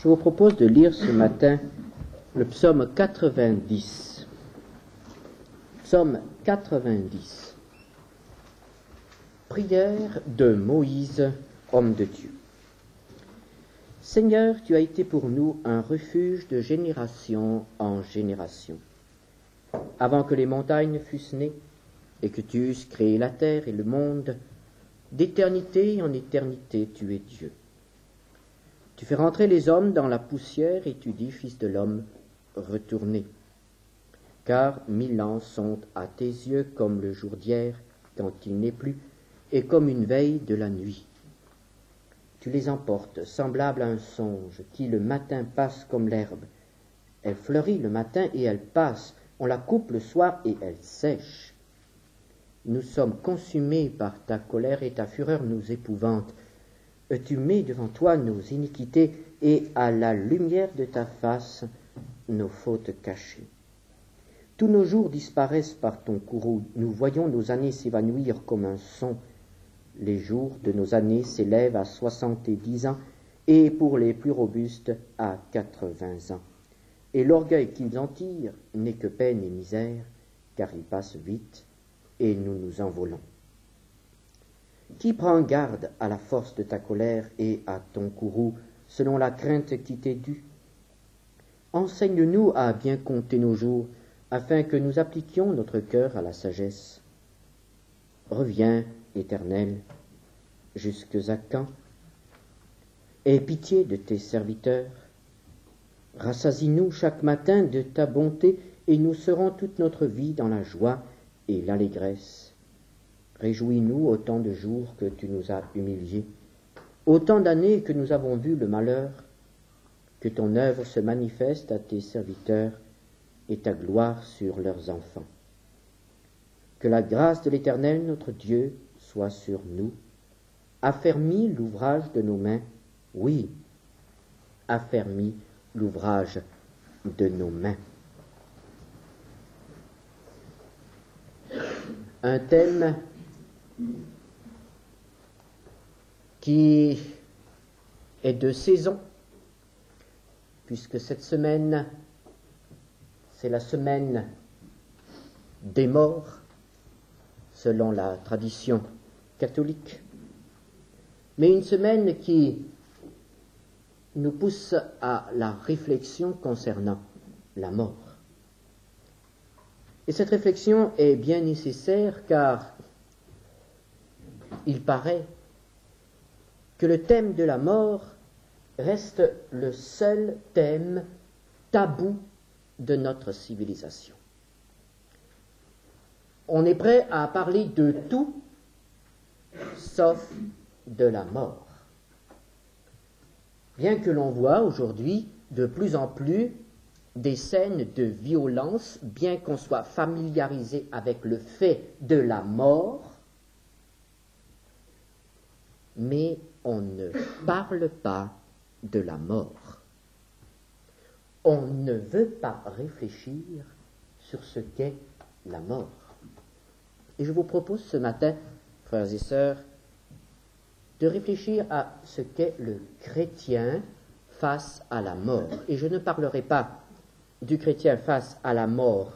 Je vous propose de lire ce matin le psaume 90. Psaume 90. Prière de Moïse, homme de Dieu. Seigneur, tu as été pour nous un refuge de génération en génération. Avant que les montagnes fussent nées et que tu eusses créé la terre et le monde, d'éternité en éternité tu es Dieu. Tu fais rentrer les hommes dans la poussière et tu dis, Fils de l'homme, retournez. Car 1000 ans sont à tes yeux comme le jour d'hier, quand il n'est plus, et comme une veille de la nuit. Tu les emportes, semblables à un songe, qui le matin passe comme l'herbe. Elle fleurit le matin et elle passe, on la coupe le soir et elle sèche. Nous sommes consumés par ta colère et ta fureur nous épouvante. Tu mets devant toi nos iniquités et à la lumière de ta face nos fautes cachées. Tous nos jours disparaissent par ton courroux, nous voyons nos années s'évanouir comme un son. Les jours de nos années s'élèvent à 70 ans et pour les plus robustes à 80 ans. Et l'orgueil qu'ils en tirent n'est que peine et misère, car il passe vite et nous nous envolons. Qui prend garde à la force de ta colère et à ton courroux, selon la crainte qui t'est due? Enseigne-nous à bien compter nos jours, afin que nous appliquions notre cœur à la sagesse. Reviens, Éternel, jusques à quand? Aie pitié de tes serviteurs. Rassasie-nous chaque matin de ta bonté, et nous serons toute notre vie dans la joie et l'allégresse. Réjouis-nous autant de jours que tu nous as humiliés, autant d'années que nous avons vu le malheur, que ton œuvre se manifeste à tes serviteurs et ta gloire sur leurs enfants. Que la grâce de l'Éternel, notre Dieu, soit sur nous. Affermis l'ouvrage de nos mains, oui, affermis l'ouvrage de nos mains. Un thème qui est de saison, puisque cette semaine, c'est la semaine des morts, selon la tradition catholique, mais une semaine qui nous pousse à la réflexion concernant la mort. Et cette réflexion est bien nécessaire car il paraît que le thème de la mort reste le seul thème tabou de notre civilisation. On est prêt à parler de tout, sauf de la mort. Bien que l'on voit aujourd'hui de plus en plus des scènes de violence, bien qu'on soit familiarisé avec le fait de la mort, mais on ne parle pas de la mort. On ne veut pas réfléchir sur ce qu'est la mort. Et je vous propose ce matin, frères et sœurs, de réfléchir à ce qu'est le chrétien face à la mort. Et je ne parlerai pas du chrétien face à la mort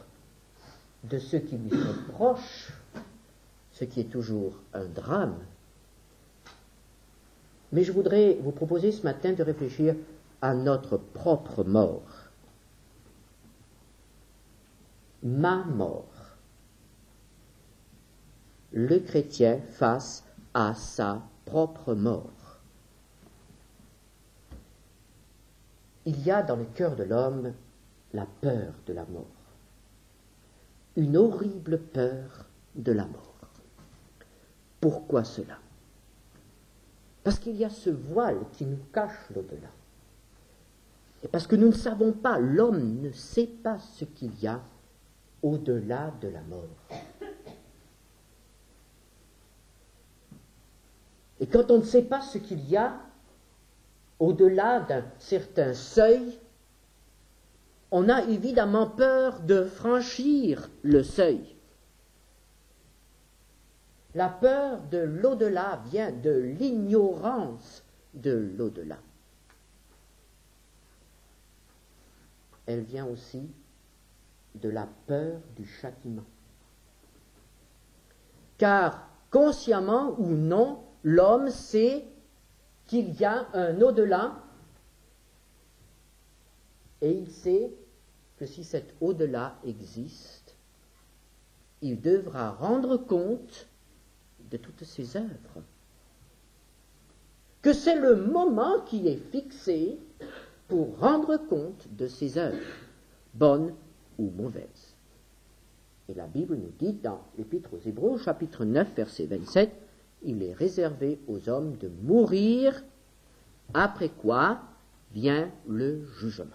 de ceux qui lui sont proches, ce qui est toujours un drame, mais je voudrais vous proposer ce matin de réfléchir à notre propre mort. Ma mort. Le chrétien face à sa propre mort. Il y a dans le cœur de l'homme la peur de la mort. Une horrible peur de la mort. Pourquoi cela? Parce qu'il y a ce voile qui nous cache l'au-delà. Et parce que nous ne savons pas, l'homme ne sait pas ce qu'il y a au-delà de la mort. Et quand on ne sait pas ce qu'il y a au-delà d'un certain seuil, on a évidemment peur de franchir le seuil. La peur de l'au-delà vient de l'ignorance de l'au-delà. elle vient aussi de la peur du châtiment. Car, consciemment ou non, l'homme sait qu'il y a un au-delà, et il sait que si cet au-delà existe, il devra rendre compte de toutes ses œuvres. Que c'est le moment qui est fixé pour rendre compte de ses œuvres, bonnes ou mauvaises. Et la Bible nous dit dans l'Épître aux Hébreux, chapitre 9, verset 27, il est réservé aux hommes de mourir, après quoi vient le jugement.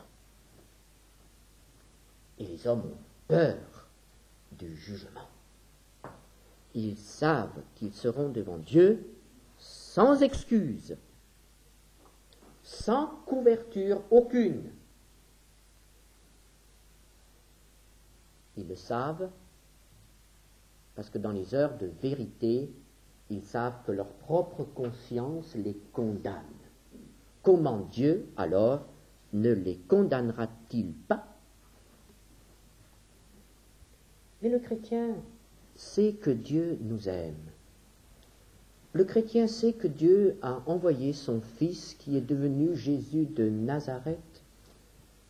Et les hommes ont peur du jugement. Ils savent qu'ils seront devant Dieu sans excuse, sans couverture aucune. Ils le savent parce que dans les heures de vérité, ils savent que leur propre conscience les condamne. Comment Dieu, alors, ne les condamnera-t-il pas? Mais le chrétien sait que Dieu nous aime. Le chrétien sait que Dieu a envoyé son Fils qui est devenu Jésus de Nazareth,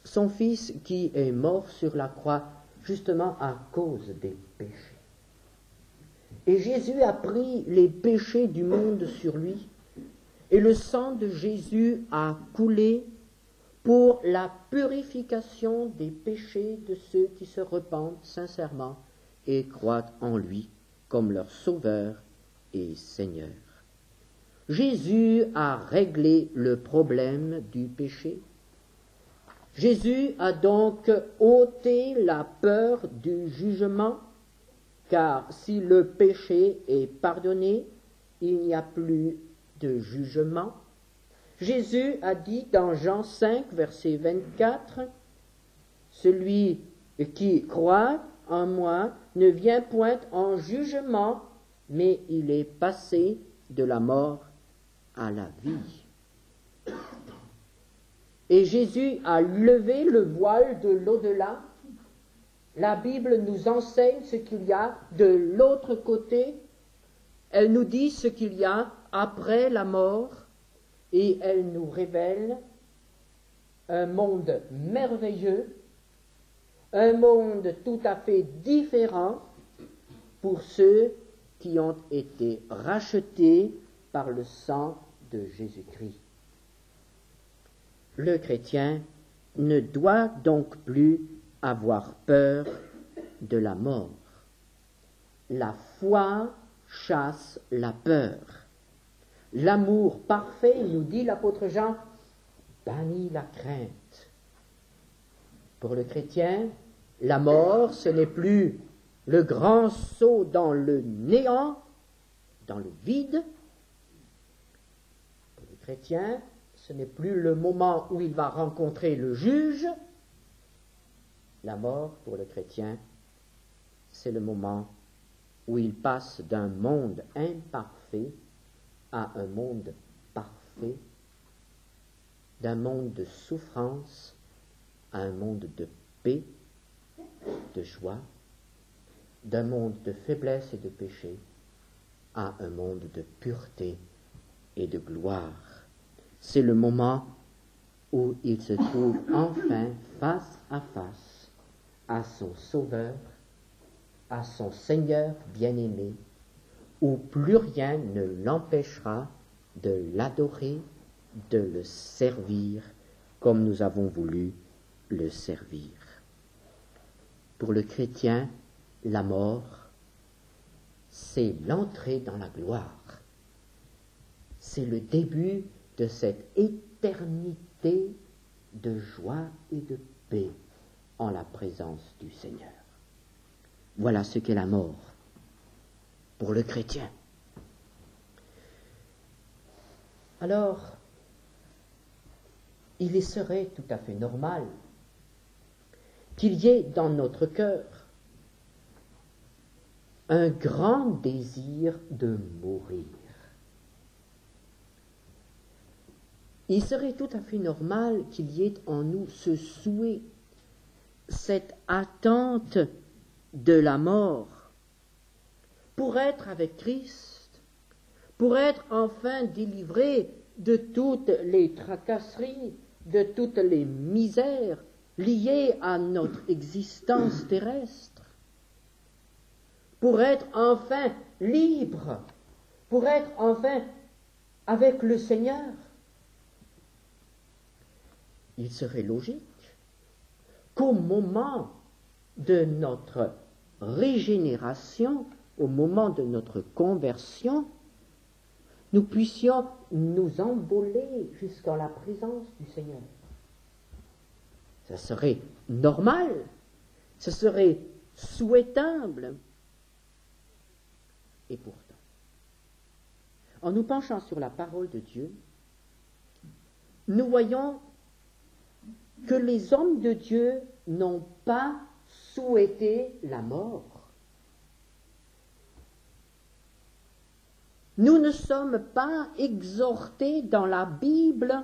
son Fils qui est mort sur la croix justement à cause des péchés. Et Jésus a pris les péchés du monde sur lui, et le sang de Jésus a coulé pour la purification des péchés de ceux qui se repentent sincèrement et croient en lui comme leur Sauveur et Seigneur. Jésus a réglé le problème du péché. Jésus a donc ôté la peur du jugement, car si le péché est pardonné, il n'y a plus de jugement. Jésus a dit dans Jean 5, verset 24, « Celui qui croit en moi ne vient point en jugement, mais il est passé de la mort à la vie. » Et Jésus a levé le voile de l'au-delà. La Bible nous enseigne ce qu'il y a de l'autre côté. Elle nous dit ce qu'il y a après la mort et elle nous révèle un monde merveilleux, un monde tout à fait différent pour ceux qui ont été rachetés par le sang de Jésus-Christ. Le chrétien ne doit donc plus avoir peur de la mort. La foi chasse la peur. L'amour parfait, nous dit l'apôtre Jean, bannit la crainte. Pour le chrétien, la mort, ce n'est plus le grand saut dans le néant, dans le vide. Pour le chrétien, ce n'est plus le moment où il va rencontrer le juge. La mort, pour le chrétien, c'est le moment où il passe d'un monde imparfait à un monde parfait, d'un monde de souffrance à un monde de paix, de joie, d'un monde de faiblesse et de péché à un monde de pureté et de gloire. C'est le moment où il se trouve enfin face à face à son Sauveur, à son Seigneur bien-aimé, où plus rien ne l'empêchera de l'adorer, de le servir comme nous avons voulu le servir. Pour le chrétien, la mort, c'est l'entrée dans la gloire. C'est le début de cette éternité de joie et de paix en la présence du Seigneur. Voilà ce qu'est la mort pour le chrétien. Alors, il serait tout à fait normal qu'il y ait dans notre cœur un grand désir de mourir. Il serait tout à fait normal qu'il y ait en nous ce souhait cette attente de la mort pour être avec Christ, pour être enfin délivré de toutes les tracasseries, de toutes les misères liées à notre existence terrestre, pour être enfin libre, pour être enfin avec le Seigneur. Il serait logique qu'au moment de notre régénération, au moment de notre conversion, nous puissions nous envoler jusqu'à la présence du Seigneur. Ça serait normal, ce serait souhaitable. Et pourtant, en nous penchant sur la parole de Dieu, nous voyons que les hommes de Dieu n'ont pas souhaité la mort. Nous ne sommes pas exhortés dans la Bible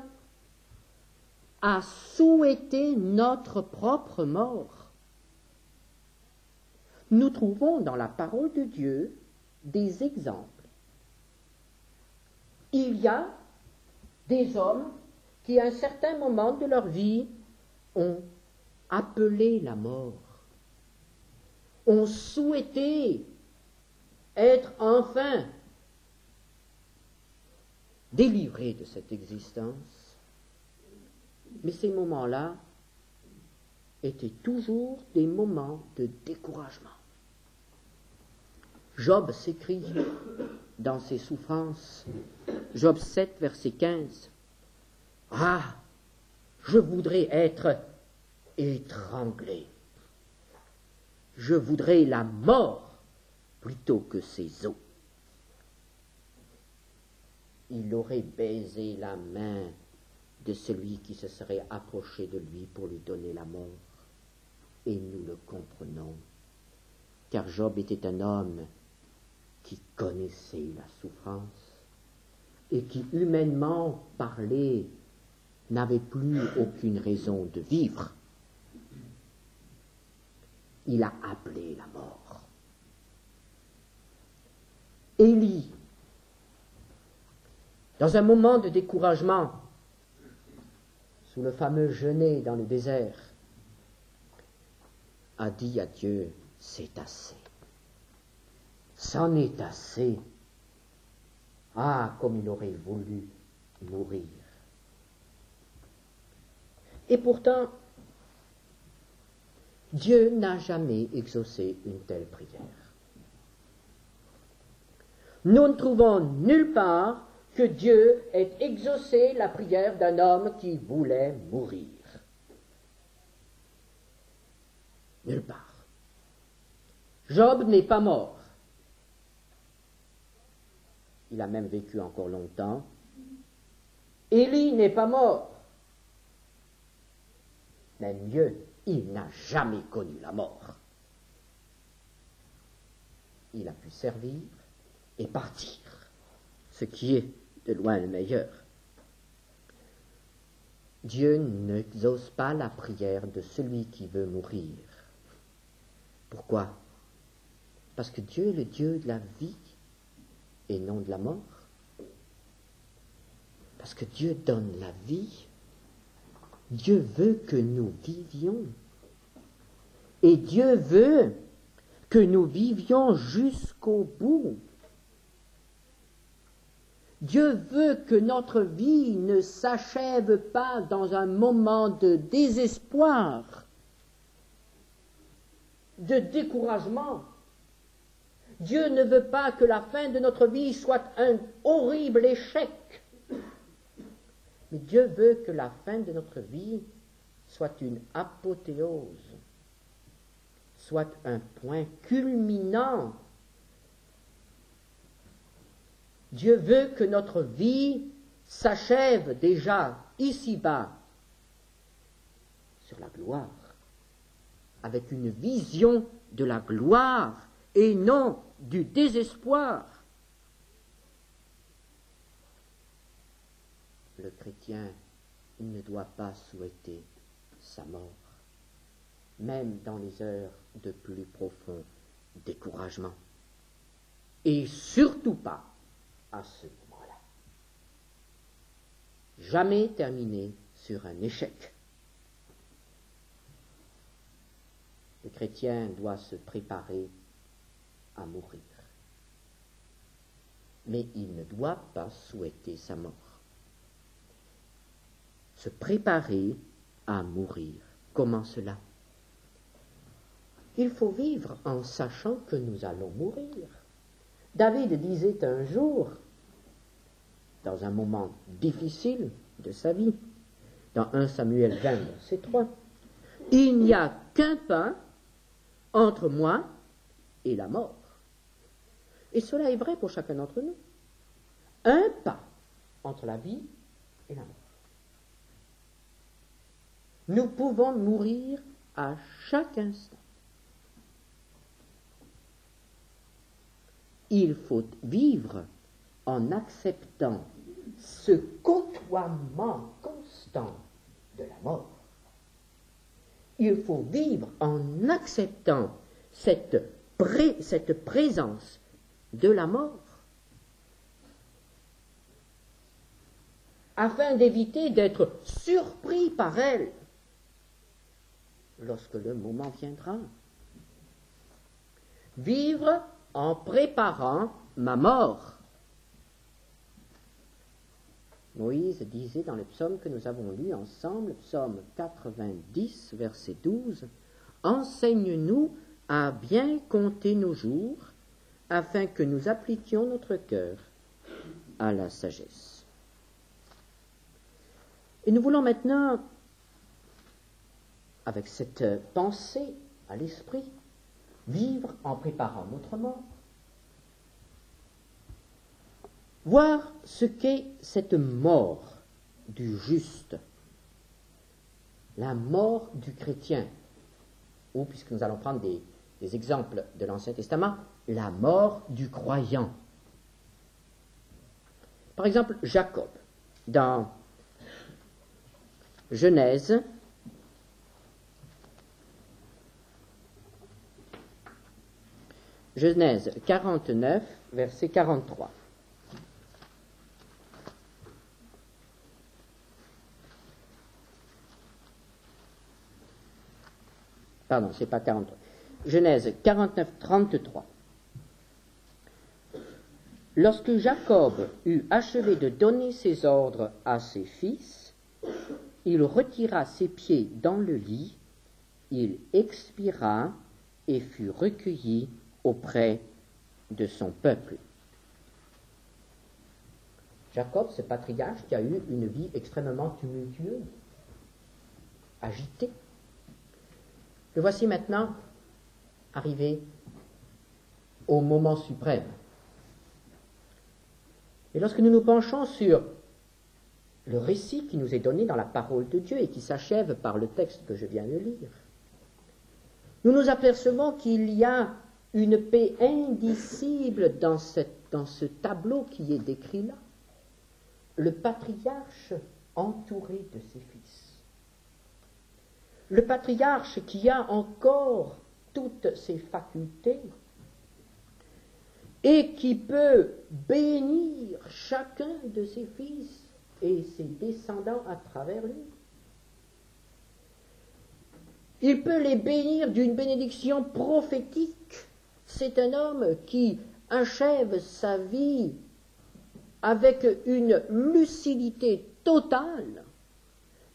à souhaiter notre propre mort. Nous trouvons dans la parole de Dieu des exemples. Il y a des hommes qui, à un certain moment de leur vie, ont appelé la mort, ont souhaité être enfin délivrés de cette existence. Mais ces moments-là étaient toujours des moments de découragement. Job s'écrie dans ses souffrances, Job 7, verset 15, « Ah, je voudrais être étranglé. Je voudrais la mort plutôt que ses os. » Il aurait baisé la main de celui qui se serait approché de lui pour lui donner la mort. Et nous le comprenons, car Job était un homme qui connaissait la souffrance et qui, humainement parlé, n'avait plus aucune raison de vivre. Il a appelé la mort. Élie, dans un moment de découragement, sous le fameux jeûner dans le désert, a dit à Dieu, « C'est assez. C'en est assez. » Ah, comme il aurait voulu mourir. Et pourtant, Dieu n'a jamais exaucé une telle prière. Nous ne trouvons nulle part que Dieu ait exaucé la prière d'un homme qui voulait mourir. Nulle part. Job n'est pas mort. Il a même vécu encore longtemps. Élie n'est pas mort. Mais mieux, il n'a jamais connu la mort. Il a pu servir et partir, ce qui est de loin le meilleur. Dieu n'exauce pas la prière de celui qui veut mourir. Pourquoi? Parce que Dieu est le Dieu de la vie et non de la mort. Parce que Dieu donne la vie. Dieu veut que nous vivions. Et Dieu veut que nous vivions jusqu'au bout. Dieu veut que notre vie ne s'achève pas dans un moment de désespoir, de découragement. Dieu ne veut pas que la fin de notre vie soit un horrible échec. Mais Dieu veut que la fin de notre vie soit une apothéose, soit un point culminant. Dieu veut que notre vie s'achève déjà ici-bas sur la gloire, avec une vision de la gloire et non du désespoir. Le chrétien ne doit pas souhaiter sa mort. même dans les heures de plus profond découragement. Et surtout pas à ce moment-là. Jamais terminer sur un échec. Le chrétien doit se préparer à mourir. Mais il ne doit pas souhaiter sa mort. Se préparer à mourir. Comment cela? Il faut vivre en sachant que nous allons mourir. David disait un jour, dans un moment difficile de sa vie, dans 1 Samuel 20, verset 3, « Il n'y a qu'un pas entre moi et la mort. » Et cela est vrai pour chacun d'entre nous. Un pas entre la vie et la mort. Nous pouvons mourir à chaque instant. Il faut vivre en acceptant ce côtoiement constant de la mort. Il faut vivre en acceptant cette présence de la mort, afin d'éviter d'être surpris par elle lorsque le moment viendra. Vivre en préparant ma mort. Moïse disait dans le psaume que nous avons lu ensemble, psaume 90, verset 12, « Enseigne-nous à bien compter nos jours, afin que nous appliquions notre cœur à la sagesse. » Et nous voulons maintenant, avec cette pensée à l'esprit, vivre en préparant notre mort. Voir ce qu'est cette mort du juste, la mort du chrétien, ou, puisque nous allons prendre des exemples de l'Ancien Testament, la mort du croyant. Par exemple, Jacob, dans Genèse, Genèse 49, verset 43. Pardon, c'est pas 43. Genèse 49, 33. Lorsque Jacob eut achevé de donner ses ordres à ses fils, il retira ses pieds dans le lit, il expira et fut recueilli auprès de son peuple. Jacob, ce patriarche qui a eu une vie extrêmement tumultueuse, agitée. Le voici maintenant arrivé au moment suprême. Et lorsque nous nous penchons sur le récit qui nous est donné dans la parole de Dieu et qui s'achève par le texte que je viens de lire, nous nous apercevons qu'il y a une paix indicible dans ce tableau qui est décrit là. Le patriarche entouré de ses fils. Le patriarche qui a encore toutes ses facultés et qui peut bénir chacun de ses fils et ses descendants à travers lui. Il peut les bénir d'une bénédiction prophétique. C'est un homme qui achève sa vie avec une lucidité totale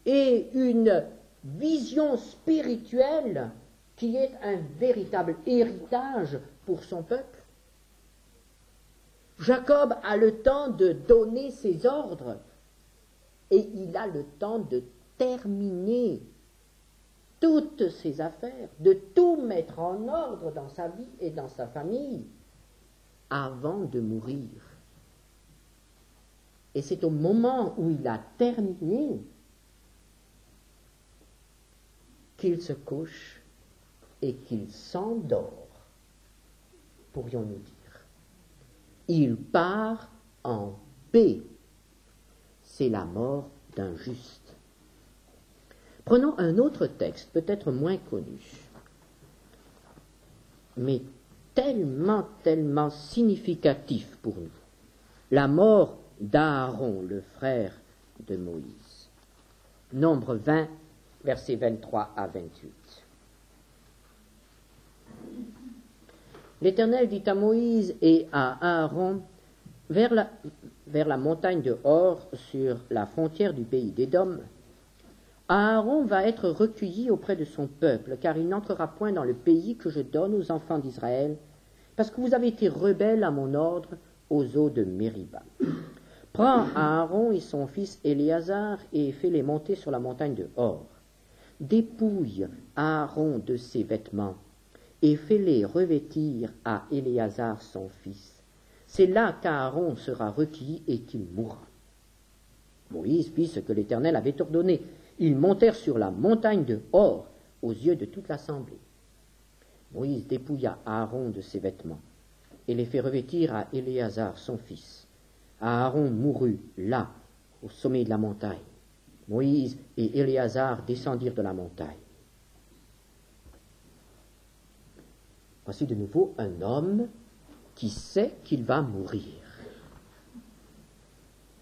et une vision spirituelle qui est un véritable héritage pour son peuple. Jacob a le temps de donner ses ordres et il a le temps de terminer toutes ses affaires, de tout mettre en ordre dans sa vie et dans sa famille avant de mourir. Et c'est au moment où il a terminé qu'il se couche et qu'il s'endort, pourrions-nous dire. Il part en paix. C'est la mort d'un juste. Prenons un autre texte, peut-être moins connu, mais tellement, tellement significatif pour nous. La mort d'Aaron, le frère de Moïse. Nombre 20, versets 23 à 28. L'Éternel dit à Moïse et à Aaron, vers la montagne de Hor, sur la frontière du pays d'Édom, Aaron va être recueilli auprès de son peuple, car il n'entrera point dans le pays que je donne aux enfants d'Israël, parce que vous avez été rebelles à mon ordre aux eaux de Mériba. Prends Aaron et son fils Éléazar et fais-les monter sur la montagne de Hor. Dépouille Aaron de ses vêtements et fais-les revêtir à Éléazar son fils. C'est là qu'Aaron sera recueilli et qu'il mourra. Moïse fit ce que l'Éternel avait ordonné. Ils montèrent sur la montagne de Hor aux yeux de toute l'assemblée. Moïse dépouilla Aaron de ses vêtements et les fit revêtir à Éléazar son fils. Aaron mourut là, au sommet de la montagne. Moïse et Éléazar descendirent de la montagne. Voici de nouveau un homme qui sait qu'il va mourir.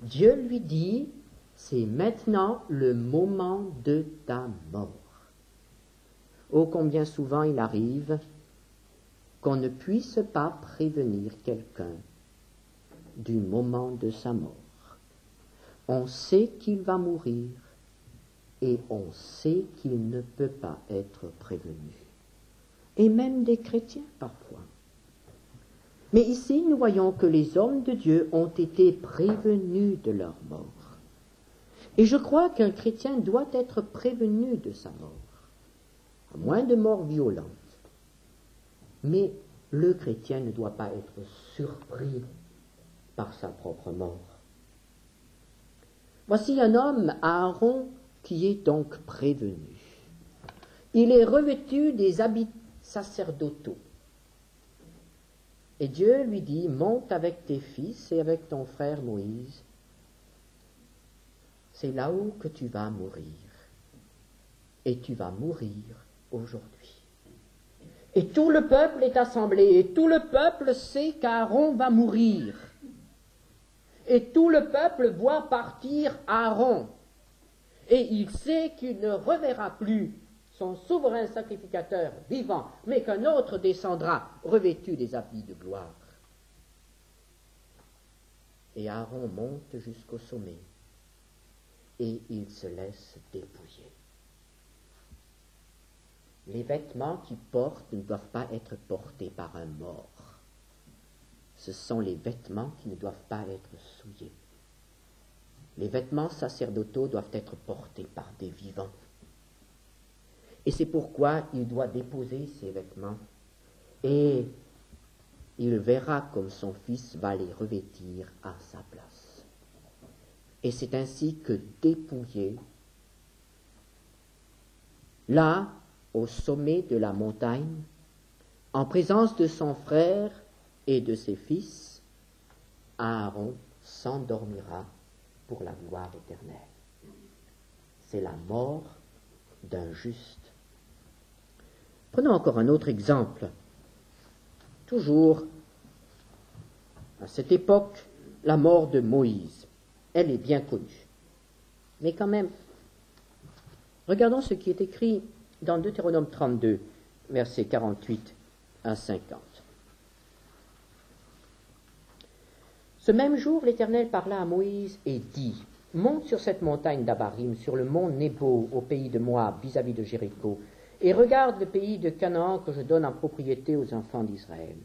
Dieu lui dit, c'est maintenant le moment de ta mort. Oh, combien souvent il arrive qu'on ne puisse pas prévenir quelqu'un du moment de sa mort. On sait qu'il va mourir et on sait qu'il ne peut pas être prévenu. Et même des chrétiens parfois. Mais ici, nous voyons que les hommes de Dieu ont été prévenus de leur mort. Et je crois qu'un chrétien doit être prévenu de sa mort, à moins de mort violente. Mais le chrétien ne doit pas être surpris par sa propre mort. Voici un homme, Aaron, qui est donc prévenu. Il est revêtu des habits sacerdotaux. Et Dieu lui dit, monte avec tes fils et avec ton frère Moïse. C'est là-haut que tu vas mourir. Et tu vas mourir aujourd'hui. Et tout le peuple est assemblé, et tout le peuple sait qu'Aaron va mourir. Et tout le peuple voit partir Aaron. Et il sait qu'il ne reverra plus son souverain sacrificateur vivant, mais qu'un autre descendra revêtu des habits de gloire. Et Aaron monte jusqu'au sommet, et il se laisse dépouiller. Les vêtements qu'il porte ne doivent pas être portés par un mort. Ce sont les vêtements qui ne doivent pas être souillés. Les vêtements sacerdotaux doivent être portés par des vivants. Et c'est pourquoi il doit déposer ses vêtements et il verra comme son fils va les revêtir à sa place. Et c'est ainsi que dépouillé, là, au sommet de la montagne, en présence de son frère et de ses fils, Aaron s'endormira pour la gloire éternelle. C'est la mort d'un juste. Prenons encore un autre exemple. Toujours, à cette époque, la mort de Moïse. Elle est bien connue. Mais quand même, regardons ce qui est écrit dans Deutéronome 32, versets 48 à 50. Ce même jour, l'Éternel parla à Moïse et dit, « Monte sur cette montagne d'Abarim, sur le mont Nebo, au pays de Moab, vis-à-vis de Jéricho, et regarde le pays de Canaan que je donne en propriété aux enfants d'Israël.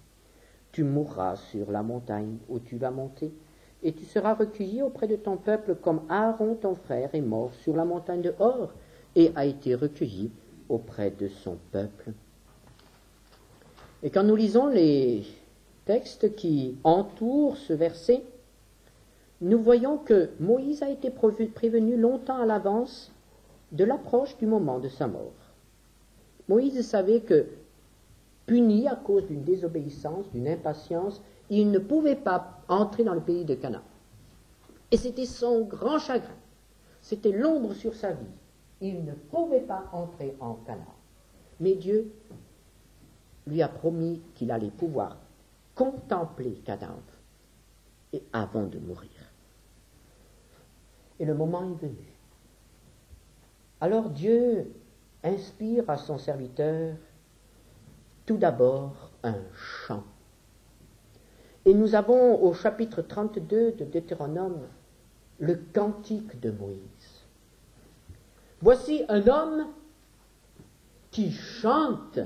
Tu mourras sur la montagne où tu vas monter, et tu seras recueilli auprès de ton peuple comme Aaron ton frère est mort sur la montagne de Hor et a été recueilli auprès de son peuple. » Et quand nous lisons les textes qui entourent ce verset, nous voyons que Moïse a été prévenu longtemps à l'avance de l'approche du moment de sa mort. Moïse savait que, puni à cause d'une désobéissance, d'une impatience, il ne pouvait pas entrer dans le pays de Canaan. Et c'était son grand chagrin. C'était l'ombre sur sa vie. il ne pouvait pas entrer en Canaan. Mais Dieu lui a promis qu'il allait pouvoir contempler Canaan et avant de mourir. Et le moment est venu. Alors Dieu inspire à son serviteur tout d'abord un chant. Et nous avons au chapitre 32 de Deutéronome le cantique de Moïse. Voici un homme qui chante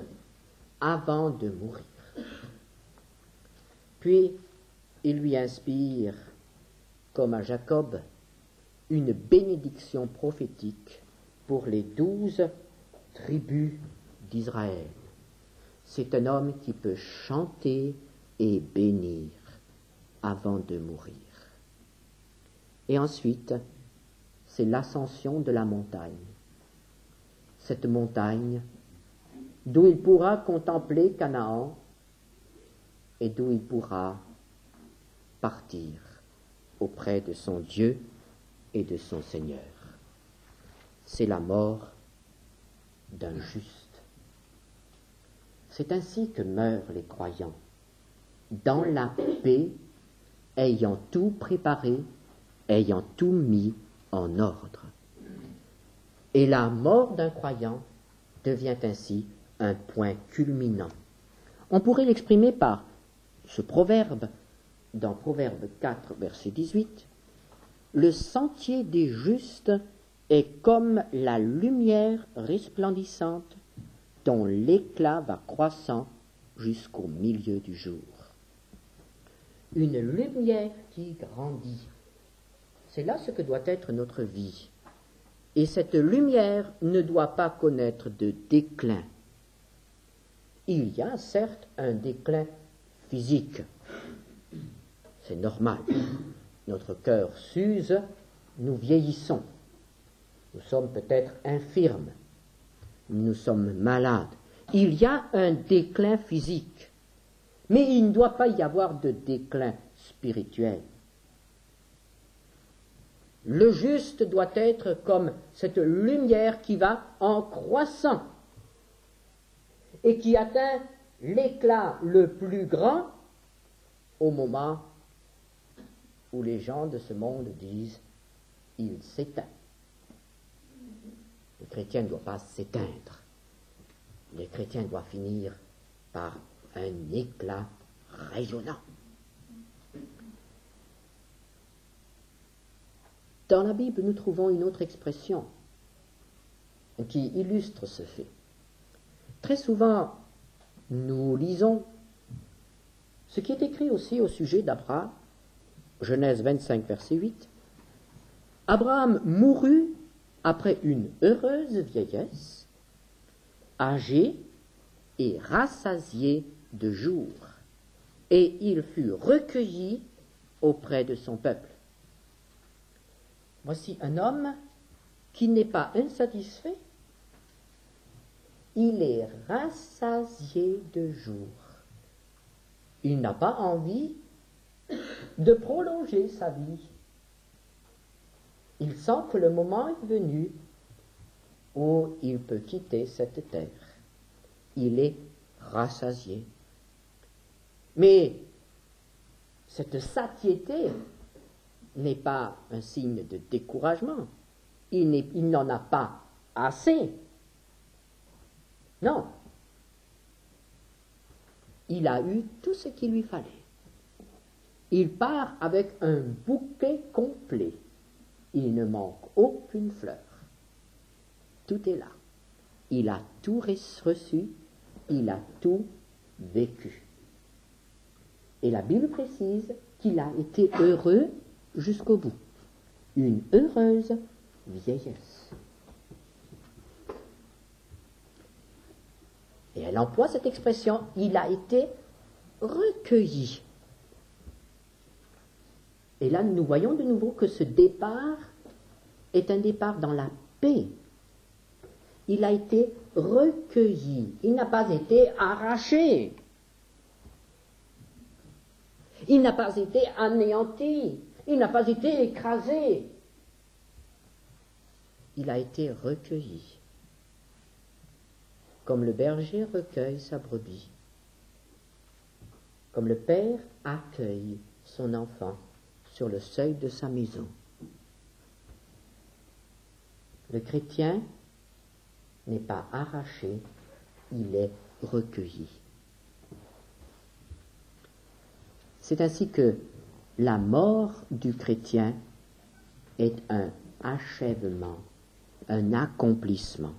avant de mourir. Puis il lui inspire, comme à Jacob, une bénédiction prophétique pour les 12 tribus d'Israël. C'est un homme qui peut chanter et bénir avant de mourir. Et ensuite, c'est l'ascension de la montagne. Cette montagne d'où il pourra contempler Canaan et d'où il pourra partir auprès de son Dieu et de son Seigneur. C'est la mort d'un juste. C'est ainsi que meurent les croyants, dans la paix, ayant tout préparé, ayant tout mis en ordre. Et la mort d'un croyant devient ainsi un point culminant. On pourrait l'exprimer par ce proverbe, dans Proverbe 4, verset 18, « Le sentier des justes est comme la lumière resplendissante dont l'éclat va croissant jusqu'au milieu du jour. » Une lumière qui grandit. C'est là ce que doit être notre vie. Et cette lumière ne doit pas connaître de déclin. Il y a certes un déclin physique. C'est normal. Notre cœur s'use, nous vieillissons. Nous sommes peut-être infirmes. Nous sommes malades. Il y a un déclin physique. Mais il ne doit pas y avoir de déclin spirituel. Le juste doit être comme cette lumière qui va en croissant et qui atteint l'éclat le plus grand au moment où les gens de ce monde disent « il s'éteint ». Le chrétien ne doit pas s'éteindre. Le chrétien doit finir par un éclat rayonnant. Dans la Bible, nous trouvons une autre expression qui illustre ce fait. Très souvent, nous lisons ce qui est écrit aussi au sujet d'Abraham, Genèse 25, verset 8. Abraham mourut après une heureuse vieillesse, âgé et rassasié de jours, et il fut recueilli auprès de son peuple. Voici un homme qui n'est pas insatisfait, il est rassasié de jours. Il n'a pas envie de prolonger sa vie. Il sent que le moment est venu où il peut quitter cette terre. Il est rassasié. Mais cette satiété n'est pas un signe de découragement. Il n'en a pas assez. Non. Il a eu tout ce qu'il lui fallait. Il part avec un bouquet complet. Il ne manque aucune fleur. Tout est là. Il a tout reçu, il a tout vécu. Et la Bible précise qu'il a été heureux jusqu'au bout. Une heureuse vieillesse. Et elle emploie cette expression, il a été recueilli. Et là, nous voyons de nouveau que ce départ est un départ dans la paix. Il a été recueilli. Il n'a pas été arraché. Il n'a pas été anéanti. Il n'a pas été écrasé. il a été recueilli, comme le berger recueille sa brebis, comme le père accueille son enfant sur le seuil de sa maison. Le chrétien n'est pas arraché, il est recueilli. C'est ainsi que la mort du chrétien est un achèvement, un accomplissement.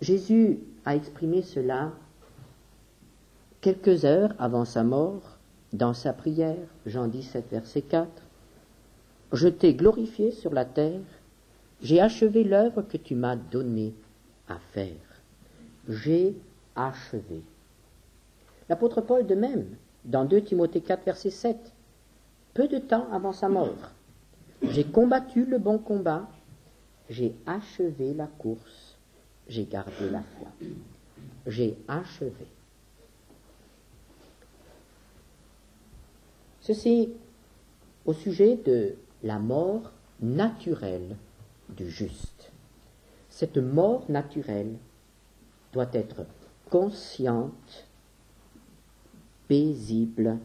Jésus a exprimé cela quelques heures avant sa mort dans sa prière, Jean 17, verset 4. « Je t'ai glorifié sur la terre, j'ai achevé l'œuvre que tu m'as donnée à faire. » J'ai achevé. L'apôtre Paul de même, dans 2 Timothée 4, verset 7, peu de temps avant sa mort, « J'ai combattu le bon combat, j'ai achevé la course, j'ai gardé la foi. » J'ai achevé. Ceci au sujet de la mort naturelle du juste. Cette mort naturelle doit être consciente, paisible,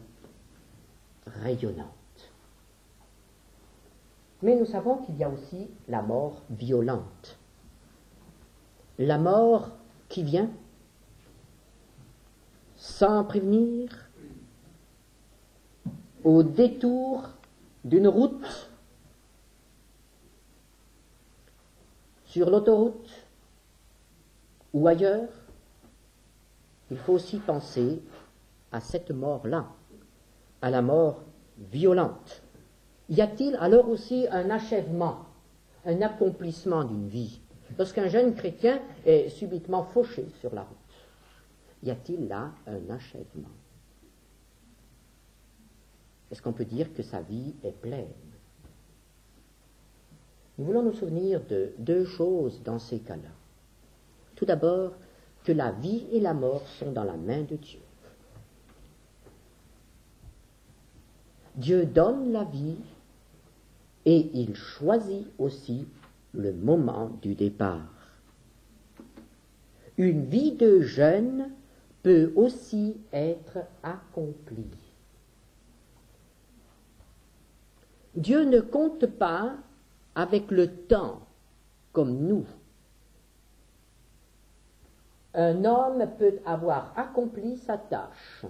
rayonnante. Mais nous savons qu'il y a aussi la mort violente. La mort qui vient sans prévenir, au détour d'une route, sur l'autoroute ou ailleurs. Il faut aussi penser à cette mort-là, à la mort violente. Y a-t-il alors aussi un achèvement, un accomplissement d'une vie? Lorsqu'un jeune chrétien est subitement fauché sur la route, y a-t-il là un achèvement? Est-ce qu'on peut dire que sa vie est pleine? Nous voulons nous souvenir de deux choses dans ces cas-là. Tout d'abord, que la vie et la mort sont dans la main de Dieu. Dieu donne la vie et il choisit aussi le moment du départ. Une vie de jeune peut aussi être accomplie. Dieu ne compte pas avec le temps comme nous. Un homme peut avoir accompli sa tâche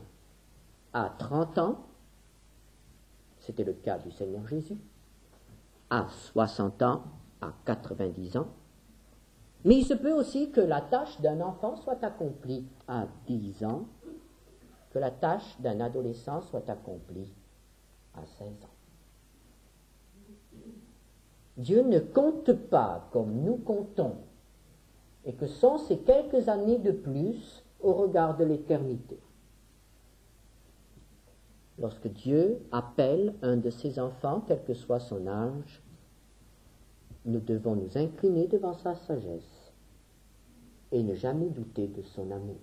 à 30 ans, c'était le cas du Seigneur Jésus, à 60 ans, à 90 ans, mais il se peut aussi que la tâche d'un enfant soit accomplie à 10 ans, que la tâche d'un adolescent soit accomplie à 16 ans. Dieu ne compte pas comme nous comptons, et que sont ces quelques années de plus au regard de l'éternité. Lorsque Dieu appelle un de ses enfants, quel que soit son âge, nous devons nous incliner devant sa sagesse et ne jamais douter de son amour.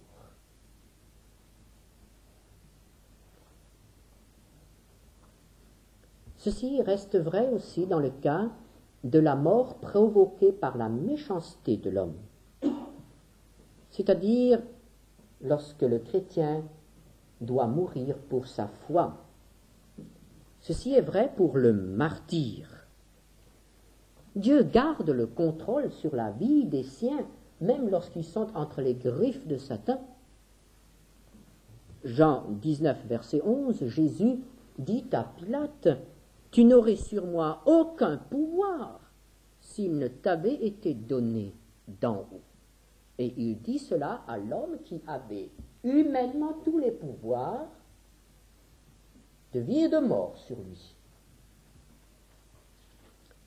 Ceci reste vrai aussi dans le cas de la mort provoquée par la méchanceté de l'homme, c'est-à-dire lorsque le chrétien doit mourir pour sa foi. Ceci est vrai pour le martyr. Dieu garde le contrôle sur la vie des siens, même lorsqu'ils sont entre les griffes de Satan. Jean 19, verset 11, Jésus dit à Pilate, « Tu n'aurais sur moi aucun pouvoir s'il ne t'avait été donné d'en haut. » Et il dit cela à l'homme qui avait humainement tous les pouvoirs de vie et de mort sur lui.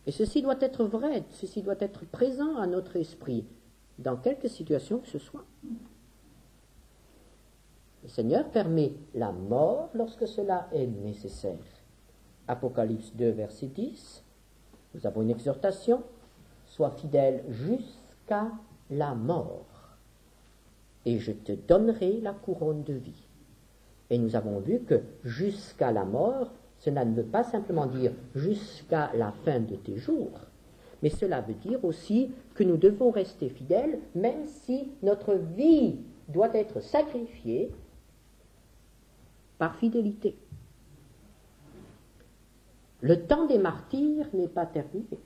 Et ceci doit être vrai, ceci doit être présent à notre esprit, dans quelque situation que ce soit. Le Seigneur permet la mort lorsque cela est nécessaire. Apocalypse 2, verset 10, nous avons une exhortation, « Sois fidèle jusqu'à la mort, et je te donnerai la couronne de vie. » Et nous avons vu que jusqu'à la mort, cela ne veut pas simplement dire jusqu'à la fin de tes jours, mais cela veut dire aussi que nous devons rester fidèles, même si notre vie doit être sacrifiée par fidélité. Le temps des martyrs n'est pas terminé.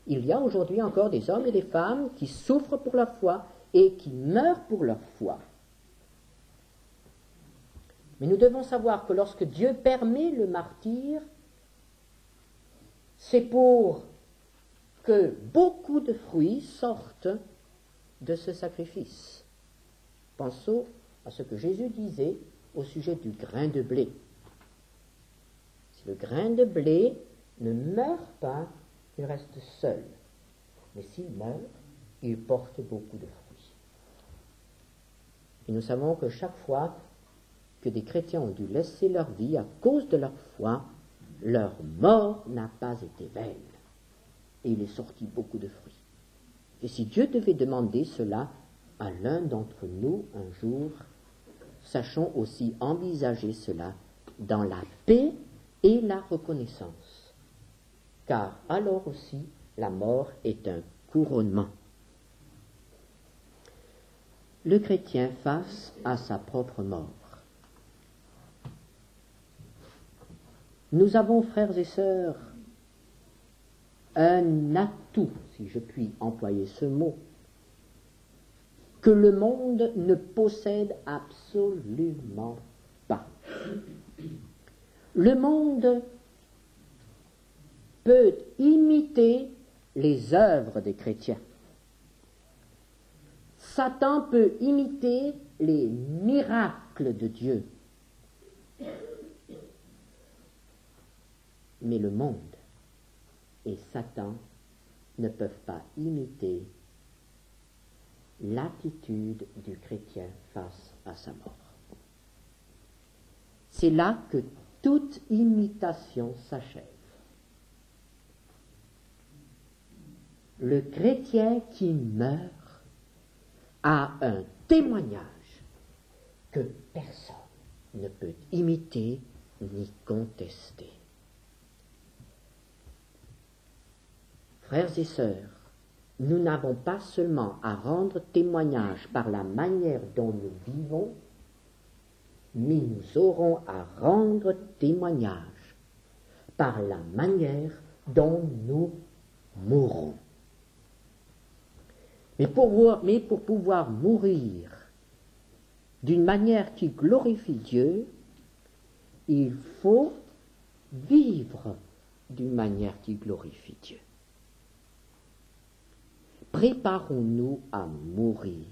Il y a aujourd'hui encore des hommes et des femmes qui souffrent pour leur foi et qui meurent pour leur foi. Mais nous devons savoir que lorsque Dieu permet le martyre, c'est pour que beaucoup de fruits sortent de ce sacrifice. Pensons à ce que Jésus disait au sujet du grain de blé. Si le grain de blé ne meurt pas, il reste seul. Mais s'il meurt, il porte beaucoup de fruits. Et nous savons que chaque fois que des chrétiens ont dû laisser leur vie à cause de leur foi, leur mort n'a pas été vaine. Et il est sorti beaucoup de fruits. Et si Dieu devait demander cela à l'un d'entre nous un jour, sachons aussi envisager cela dans la paix et la reconnaissance. Car alors aussi, la mort est un couronnement. Le chrétien face à sa propre mort. Nous avons, frères et sœurs, un atout, si je puis employer ce mot, que le monde ne possède absolument pas. Le monde peut imiter les œuvres des chrétiens. Satan peut imiter les miracles de Dieu. Mais le monde et Satan ne peuvent pas imiter l'attitude du chrétien face à sa mort. C'est là que toute imitation s'achève. Le chrétien qui meurt a un témoignage que personne ne peut imiter ni contester. Frères et sœurs, nous n'avons pas seulement à rendre témoignage par la manière dont nous vivons, mais nous aurons à rendre témoignage par la manière dont nous mourrons. Mais pour pouvoir mourir d'une manière qui glorifie Dieu, il faut vivre d'une manière qui glorifie Dieu. Préparons-nous à mourir.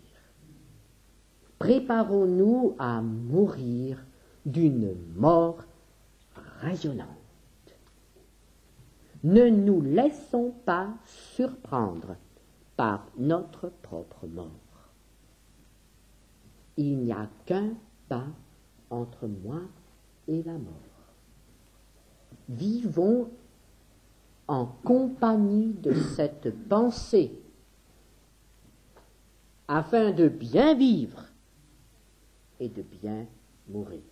Préparons-nous à mourir d'une mort rayonnante. Ne nous laissons pas surprendre par notre propre mort. Il n'y a qu'un pas entre moi et la mort. Vivons en compagnie de cette pensée afin de bien vivre et de bien mourir.